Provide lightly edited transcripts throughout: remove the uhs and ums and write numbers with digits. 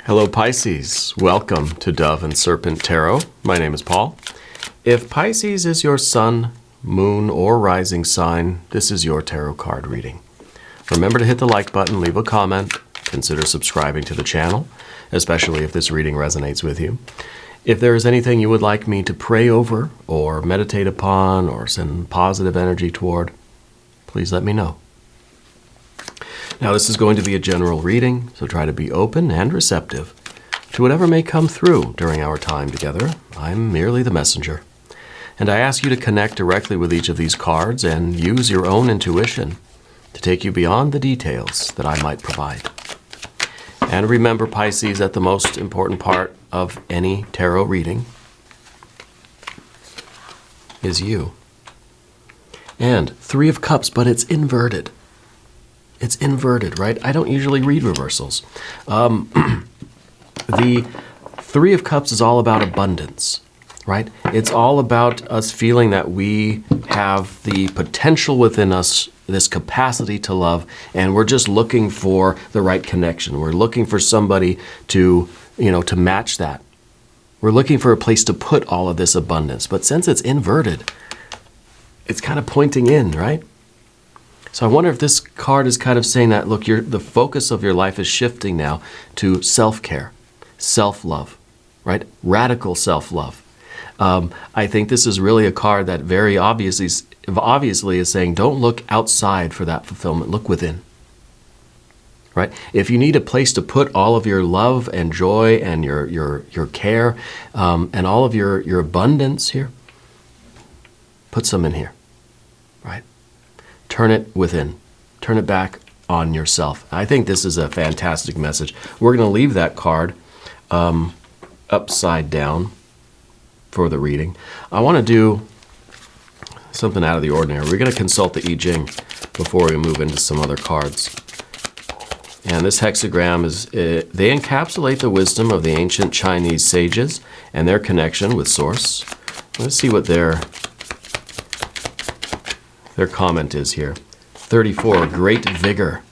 Hello Pisces, welcome to Dove and Serpent Tarot. My name is Paul. If Pisces is your sun, moon, or rising sign, this is your tarot card reading. Remember to hit the like button, leave a comment, consider subscribing to the channel, especially if this reading resonates with you. If there is anything you would like me to pray over or meditate upon or send positive energy toward, please let me know. Now this is going to be a general reading, so try to be open and receptive to whatever may come through during our time together. I'm merely the messenger. And I ask you to connect directly with each of these cards and use your own intuition to take you beyond the details that I might provide. And remember, Pisces, that the most important part of any tarot reading is you. And Three of Cups, but it's inverted. It's inverted, right? I don't usually read reversals. The Three of Cups is all about abundance, right? It's all about us feeling that we have the potential within us, this capacity to love, and we're just looking for the right connection. We're looking for somebody to, to match that. We're looking for a place to put all of this abundance. But since it's inverted, it's kind of pointing in, right? So I wonder if this card is kind of saying that, look, the focus of your life is shifting now to self-care, self-love, right? Radical self-love. I think this is really a card that very obviously is saying, don't look outside for that fulfillment, look within, right? If you need a place to put all of your love and joy and your care and all of your abundance here, put some in here, right? Turn it within. Turn it back on yourself. I think this is a fantastic message. We're going to leave that card upside down for the reading. I want to do something out of the ordinary. We're going to consult the Jing before we move into some other cards. And this hexagram they encapsulate the wisdom of the ancient Chinese sages and their connection with Source. Let's see what their comment is here. 34, great vigor.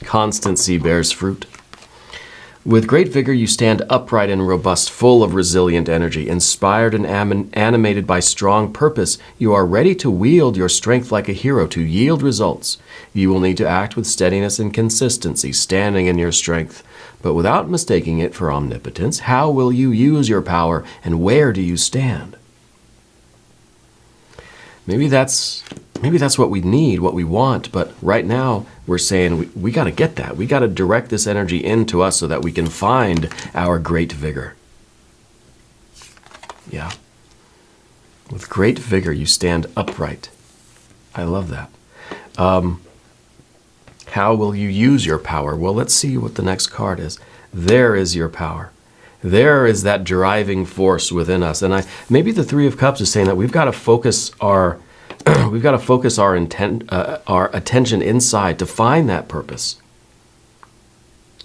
Constancy bears fruit. With great vigor, you stand upright and robust, full of resilient energy. Inspired and animated by strong purpose, you are ready to wield your strength like a hero to yield results. You will need to act with steadiness and consistency, standing in your strength. But without mistaking it for omnipotence, how will you use your power, and where do you stand? Maybe that's what we need, what we want, but right now we're saying we got to get that. We got to direct this energy into us so that we can find our great vigor. Yeah. With great vigor, you stand upright. I love that. How will you use your power? Well, let's see what the next card is. There is your power. There is that driving force within us. And maybe the Three of Cups is saying that we've got to focus our attention inside to find that purpose,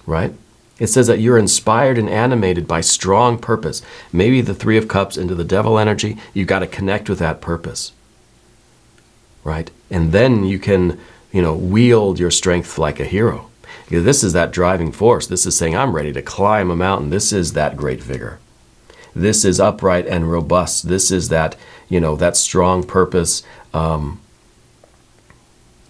right? It says that you're inspired and animated by strong purpose. Maybe the Three of Cups into the devil energy, you've got to connect with that purpose, right? And then you can, wield your strength like a hero. This is that driving force. This is saying, I'm ready to climb a mountain. This is that great vigor. This is upright and robust. This is that, that strong purpose.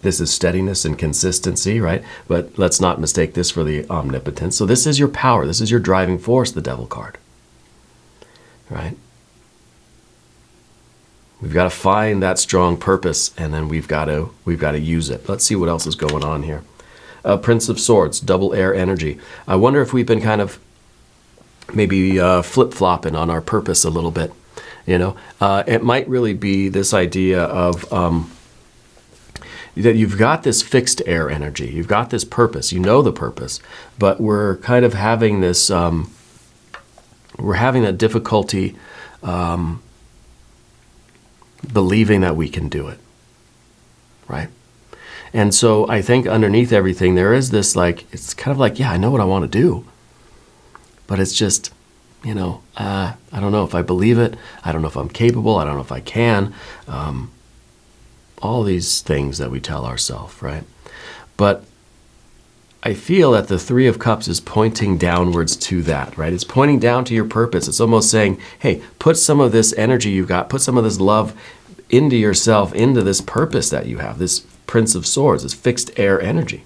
This is steadiness and consistency, right? But let's not mistake this for the omnipotence. So this is your power. This is your driving force, the devil card, right? We've got to find that strong purpose, and then we've got to use it. Let's see what else is going on here. Prince of Swords, double air energy. I wonder if we've been kind of maybe flip-flopping on our purpose a little bit. It might really be this idea of that you've got this fixed air energy. You've got this purpose. You know the purpose, but we're kind of having this. We're having a difficulty believing that we can do it, right? And so I think underneath everything there is this it's kind of like, yeah, I know what I want to do, but it's just, I don't know if I believe it. I don't know if I'm capable. I don't know if I can. All these things that we tell ourselves, right? But I feel that the Three of Cups is pointing downwards to that, right? It's pointing down to your purpose. It's almost saying, hey, put some of this energy you've got, put some of this love into yourself, into this purpose that you have, this Prince of Swords, this fixed air energy.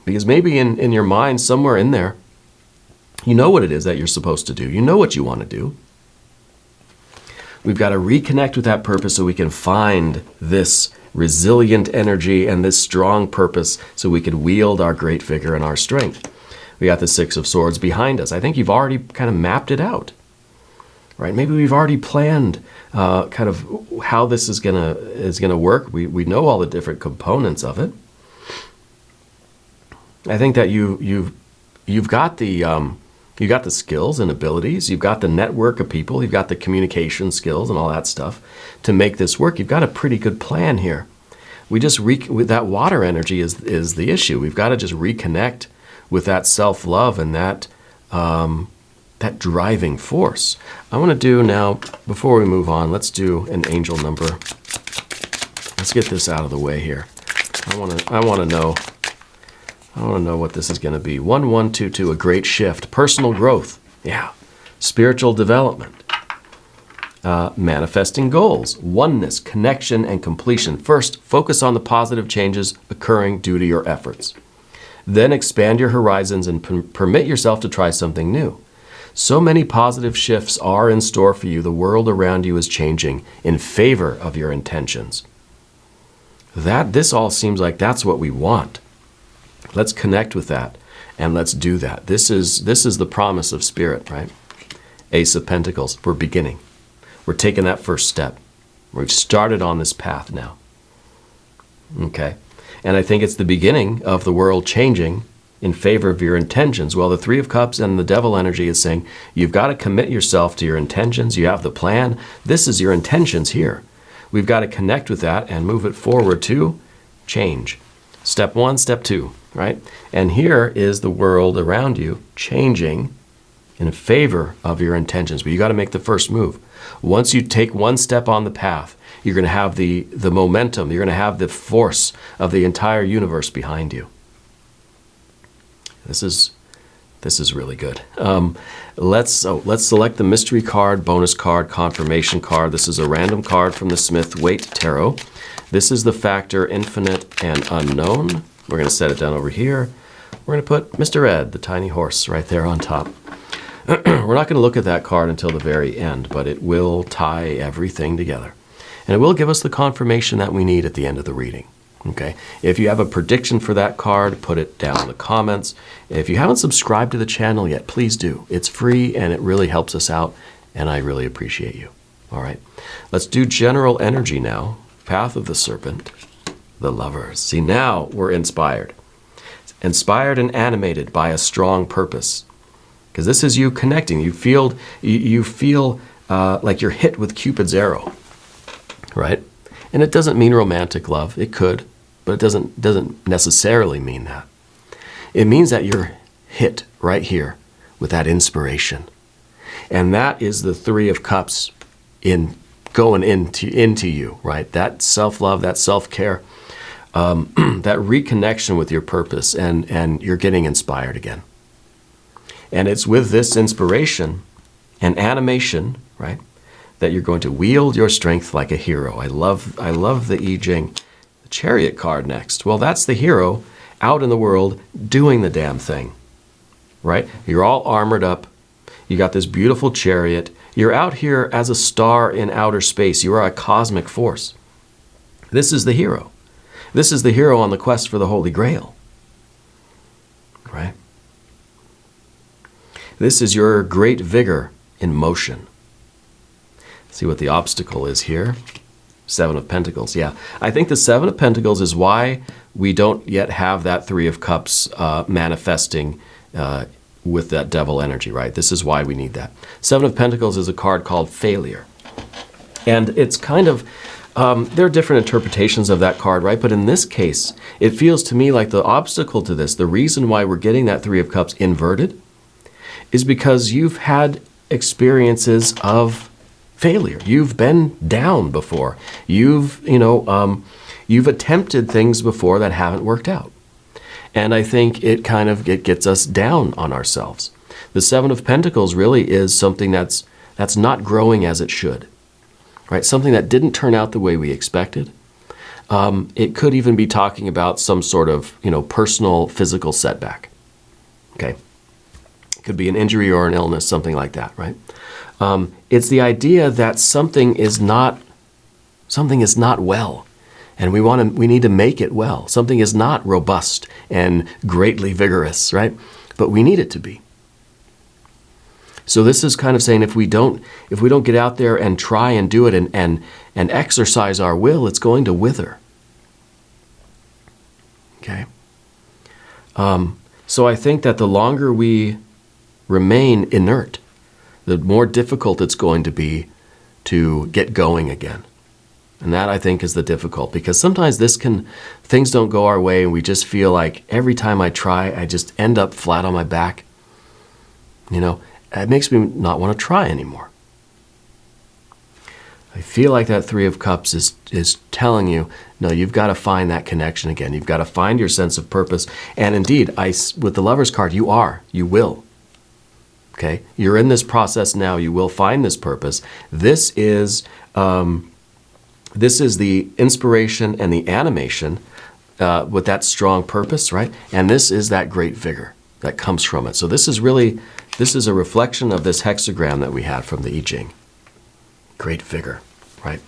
Because maybe in your mind, somewhere in there, you know what it is that you're supposed to do. You know what you want to do. We've got to reconnect with that purpose so we can find this resilient energy and this strong purpose so we can wield our great vigor and our strength. We got the Six of Swords behind us. I think you've already kind of mapped it out, right? Maybe we've already planned kind of how this is gonna work. We know all the different components of it. I think that you've got the skills and abilities. You've got the network of people. You've got the communication skills and all that stuff to make this work. You've got a pretty good plan here. We just with that water energy is the issue. We've got to just reconnect with that self-love and that driving force. I want to do now, before we move on, let's do an angel number. Let's get this out of the way here. I want to know what this is going to be. 1122, a great shift, personal growth, yeah, spiritual development, manifesting goals, oneness, connection, and completion. First, focus on the positive changes occurring due to your efforts. Then expand your horizons and permit yourself to try something new. So many positive shifts are in store for you. The world around you is changing in favor of your intentions. This all seems like that's what we want. Let's connect with that and let's do that. This is the promise of Spirit, right? Ace of Pentacles. We're beginning. We're taking that first step. We've started on this path now. Okay. And I think it's the beginning of the world changing in favor of your intentions. Well, the Three of Cups and the Devil energy is saying you've got to commit yourself to your intentions. You have the plan. This is your intentions here. We've got to connect with that and move it forward to change. Step one, step two, right? And here is the world around you changing in favor of your intentions. But you got to make the first move. Once you take one step on the path, you're going to have the momentum. You're going to have the force of the entire universe behind you. This is really good. Let's select the mystery card, bonus card, confirmation card. This is a random card from the Smith-Waite Tarot. This is the factor infinite and unknown. We're going to set it down over here. We're going to put Mr. Ed, the tiny horse, right there on top. We're not going to look at that card until the very end, but it will tie everything together. And it will give us the confirmation that we need at the end of the reading. Okay. If you have a prediction for that card, put it down in the comments. If you haven't subscribed to the channel yet, please do. It's free and it really helps us out, and I really appreciate you. All right. Let's do general energy now. Path of the Serpent, the Lovers. See, now we're inspired. Inspired and animated by a strong purpose. Because this is you connecting. You feel like you're hit with Cupid's arrow, right? And it doesn't mean romantic love. It could, but it doesn't necessarily mean that. It means that you're hit right here with that inspiration. And that is the Three of Cups going into you, right? That self-love, that self-care, that reconnection with your purpose, and you're getting inspired again. And it's with this inspiration and animation, right, that you're going to wield your strength like a hero. I love the Jing, the Chariot card next. Well, that's the hero out in the world doing the damn thing, right? You're all armored up. You got this beautiful chariot. You're out here as a star in outer space. You are a cosmic force. This is the hero. This is the hero on the quest for the Holy Grail, right? This is your great vigor in motion. See what the obstacle is here. Seven of Pentacles, yeah. I think the Seven of Pentacles is why we don't yet have that Three of Cups manifesting with that Devil energy, right? This is why we need that. Seven of Pentacles is a card called failure. And it's kind of, there are different interpretations of that card, right? But in this case, it feels to me like the obstacle to this, the reason why we're getting that Three of Cups inverted, is because you've had experiences of failure. You've been down before. You've attempted things before that haven't worked out. And I think it gets us down on ourselves. The Seven of Pentacles really is something that's not growing as it should, right? Something that didn't turn out the way we expected. It could even be talking about some sort of, personal physical setback. Okay. It could be an injury or an illness, something like that, right? It's the idea that something is not well, and we need to make it well. Something is not robust and greatly vigorous, right? But we need it to be. So this is kind of saying if we don't get out there and try and do it and exercise our will, it's going to wither. Okay. So I think that the longer we remain inert, the more difficult it's going to be to get going again. And that, I think, is the difficult, because sometimes things don't go our way and we just feel like every time I try, I just end up flat on my back. It makes me not want to try anymore. I feel like that Three of Cups is telling you, no, you've got to find that connection again. You've got to find your sense of purpose. And indeed, with the Lover's card, you will. Okay? You're in this process now. You will find this purpose. This is the inspiration and the animation with that strong purpose, right? And this is that great vigor that comes from it. So this is a reflection of this hexagram that we had from the I Ching. Great vigor, right?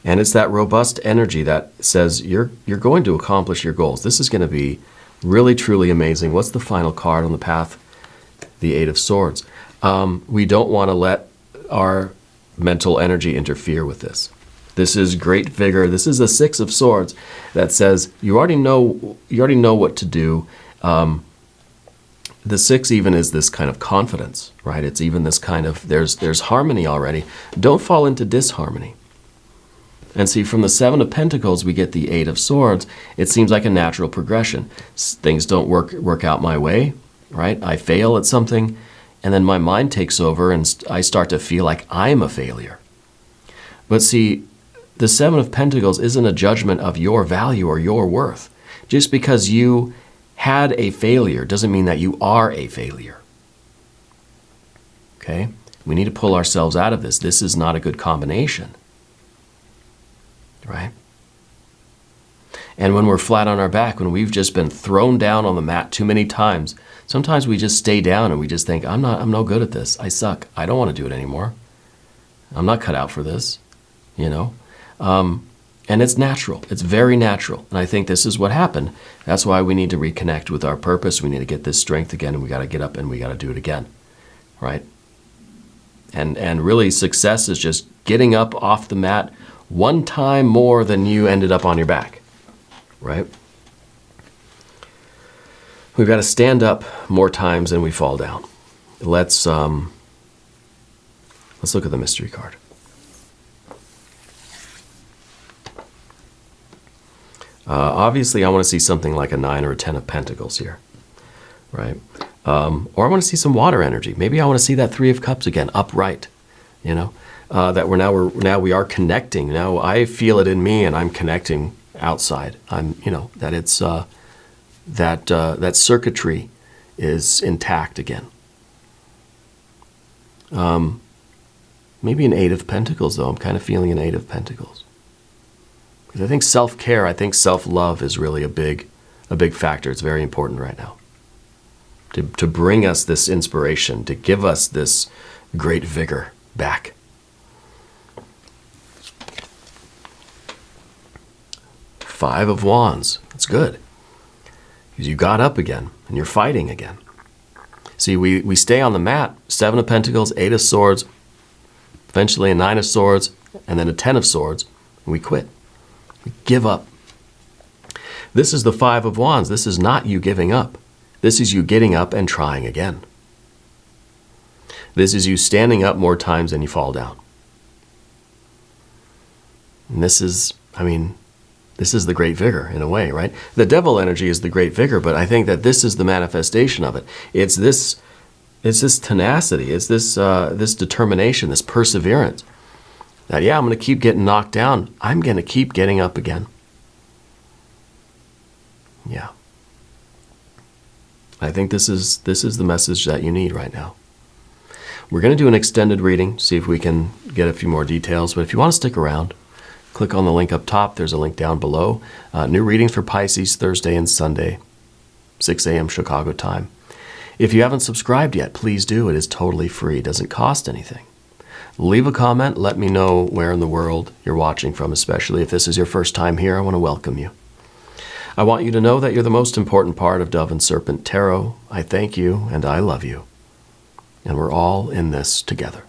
And it's that robust energy that says you're going to accomplish your goals. This is going to be really, truly amazing. What's the final card on the path? The Eight of Swords. We don't want to let our mental energy interfere with this. This is great vigor. This is a Six of Swords that says you already know what to do. The Six even is this kind of confidence, right? It's even this kind of, there's harmony already. Don't fall into disharmony. And see, from the Seven of Pentacles, we get the Eight of Swords. It seems like a natural progression. Things don't work out my way, right? I fail at something, and then my mind takes over, and I start to feel like I'm a failure. But see, the Seven of Pentacles isn't a judgment of your value or your worth. Just because you had a failure doesn't mean that you are a failure. Okay? We need to pull ourselves out of this. This is not a good combination. Right? And when we're flat on our back, when we've just been thrown down on the mat too many times, sometimes we just stay down and we just think, I'm no good at this. I suck. I don't want to do it anymore. I'm not cut out for this. And it's natural. It's very natural. And I think this is what happened. That's why we need to reconnect with our purpose. We need to get this strength again, and we got to get up and we got to do it again. Right? And really, success is just getting up off the mat one time more than you ended up on your back. Right? We've got to stand up more times than we fall down. Let's look at the mystery card. Obviously, I want to see something like a 9 or a 10 of Pentacles here, right? Or I want to see some water energy. Maybe I want to see that Three of Cups again, upright, that we are connecting. Now I feel it in me, and I'm connecting outside. That it's that circuitry is intact again. Maybe an 8 of Pentacles, though. I'm kind of feeling an 8 of Pentacles. Because I think self-care, I think self-love is really a big factor. It's very important right now. To bring us this inspiration, to give us this great vigor back. Five of Wands. That's good. Because you got up again, and you're fighting again. See, we stay on the mat. 7 of Pentacles, 8 of Swords, eventually a 9 of Swords, and then a 10 of Swords, and we quit. We give up. This is the 5 of Wands. This is not you giving up. This is you getting up and trying again. This is you standing up more times than you fall down. And this is the great vigor in a way, right? The devil energy is the great vigor, but I think that this is the manifestation of it. It's this tenacity. It's this determination, this perseverance. That, I'm going to keep getting knocked down. I'm going to keep getting up again. Yeah. I think this is the message that you need right now. We're going to do an extended reading, see if we can get a few more details. But if you want to stick around, click on the link up top. There's a link down below. New readings for Pisces Thursday and Sunday, 6 a.m. Chicago time. If you haven't subscribed yet, please do. It is totally free. It doesn't cost anything. Leave a comment. Let me know where in the world you're watching from, especially if this is your first time here. I want to welcome you. I want you to know that you're the most important part of Dove and Serpent Tarot. I thank you and I love you. And we're all in this together.